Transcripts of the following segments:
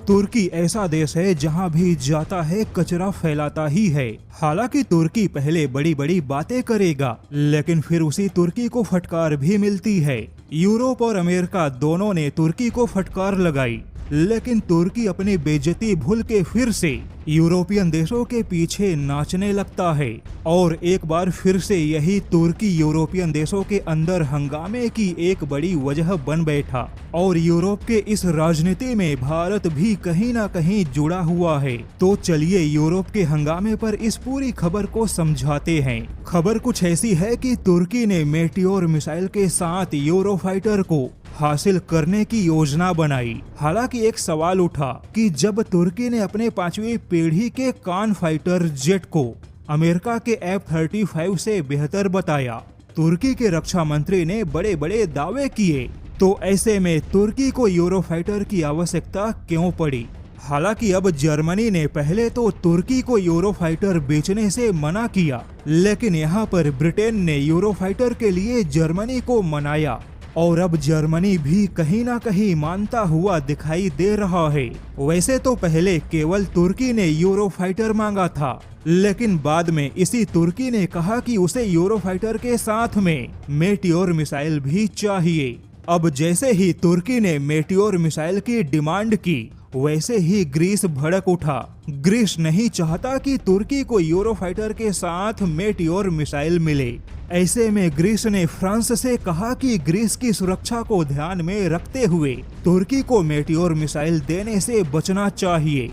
तुर्की ऐसा देश है जहां भी जाता है कचरा फैलाता ही है। हालांकि तुर्की पहले बड़ी बड़ी बातें करेगा, लेकिन फिर उसी तुर्की को फटकार भी मिलती है। यूरोप और अमेरिका दोनों ने तुर्की को फटकार लगाई, लेकिन तुर्की अपनी बेइज्जती भूल के फिर से यूरोपियन देशों के पीछे नाचने लगता है और एक बार फिर से यही तुर्की यूरोपियन देशों के अंदर हंगामे की एक बड़ी वजह बन बैठा। और यूरोप के इस राजनीति में भारत भी कहीं ना कहीं जुड़ा हुआ है। तो चलिए यूरोप के हंगामे पर इस पूरी खबर को समझाते हैं। खबर कुछ ऐसी है कि तुर्की ने मेटियोर मिसाइल के साथ यूरोफाइटर को हासिल करने की योजना बनाई। हालांकि एक सवाल उठा कि जब तुर्की ने अपने 5वीं पीढ़ी के कान फाइटर जेट को अमेरिका के F-35 से बेहतर बताया, तुर्की के रक्षा मंत्री ने बड़े बड़े दावे किए, तो ऐसे में तुर्की को यूरोफाइटर की आवश्यकता क्यों पड़ी? हालांकि अब जर्मनी ने पहले तो तुर्की को यूरोफाइटर बेचने से मना किया, लेकिन यहाँ पर ब्रिटेन ने यूरोफाइटर के लिए जर्मनी को मनाया और अब जर्मनी भी कहीं ना कहीं मानता हुआ दिखाई दे रहा है। वैसे तो पहले केवल तुर्की ने यूरोफाइटर मांगा था, लेकिन बाद में इसी तुर्की ने कहा कि उसे यूरोफाइटर के साथ में मेटियोर मिसाइल भी चाहिए। अब जैसे ही तुर्की ने मेटियोर मिसाइल की डिमांड की, वैसे ही ग्रीस भड़क उठा। ग्रीस नहीं चाहता कि तुर्की को यूरोफाइटर के साथ मेटियोर मिसाइल मिले। ऐसे में ग्रीस ने फ्रांस से कहा कि ग्रीस की सुरक्षा को ध्यान में रखते हुए तुर्की को मेटियोर मिसाइल देने से बचना चाहिए।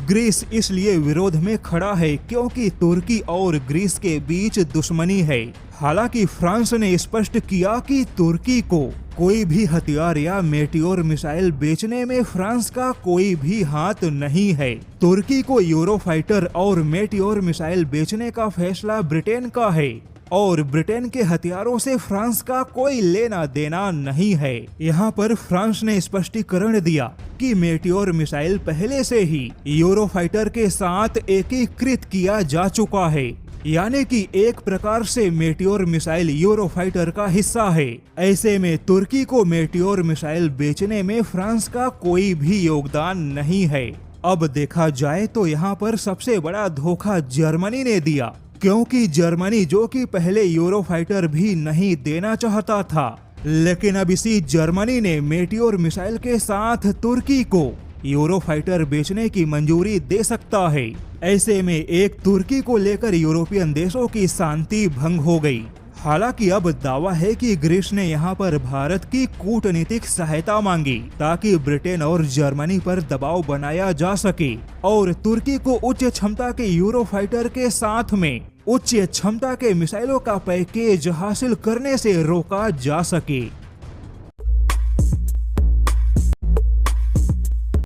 ग्रीस इसलिए विरोध में खड़ा है क्योंकि तुर्की और ग्रीस के बीच दुश्मनी है। हालांकि फ्रांस ने स्पष्ट किया कि तुर्की को कोई भी हथियार या मेटियोर मिसाइल बेचने में फ्रांस का कोई भी हाथ नहीं है। तुर्की को यूरोफाइटर और मेटियोर मिसाइल बेचने का फैसला ब्रिटेन का है और ब्रिटेन के हथियारों से फ्रांस का कोई लेना देना नहीं है। यहाँ पर फ्रांस ने स्पष्टीकरण दिया कि मेटियोर मिसाइल पहले से ही यूरोफाइटर के साथ एकीकृत किया जा चुका है, यानी कि एक प्रकार से मेटियोर मिसाइल यूरोफाइटर का हिस्सा है। ऐसे में तुर्की को मेटियोर मिसाइल बेचने में फ्रांस का कोई भी योगदान नहीं है। अब देखा जाए तो यहाँ पर सबसे बड़ा धोखा जर्मनी ने दिया, क्योंकि जर्मनी जो कि पहले यूरोफाइटर भी नहीं देना चाहता था, लेकिन अब इसी जर्मनी ने मेटियोर मिसाइल के साथ तुर्की को यूरोफाइटर बेचने की मंजूरी दे सकता है। ऐसे में एक तुर्की को लेकर यूरोपियन देशों की शांति भंग हो गई। हालांकि अब दावा है कि ग्रीस ने यहाँ पर भारत की कूटनीतिक सहायता मांगी ताकि ब्रिटेन और जर्मनी पर दबाव बनाया जा सके और तुर्की को उच्च क्षमता के यूरोफाइटर के साथ में उच्च क्षमता के मिसाइलों का पैकेज हासिल करने से रोका जा सके।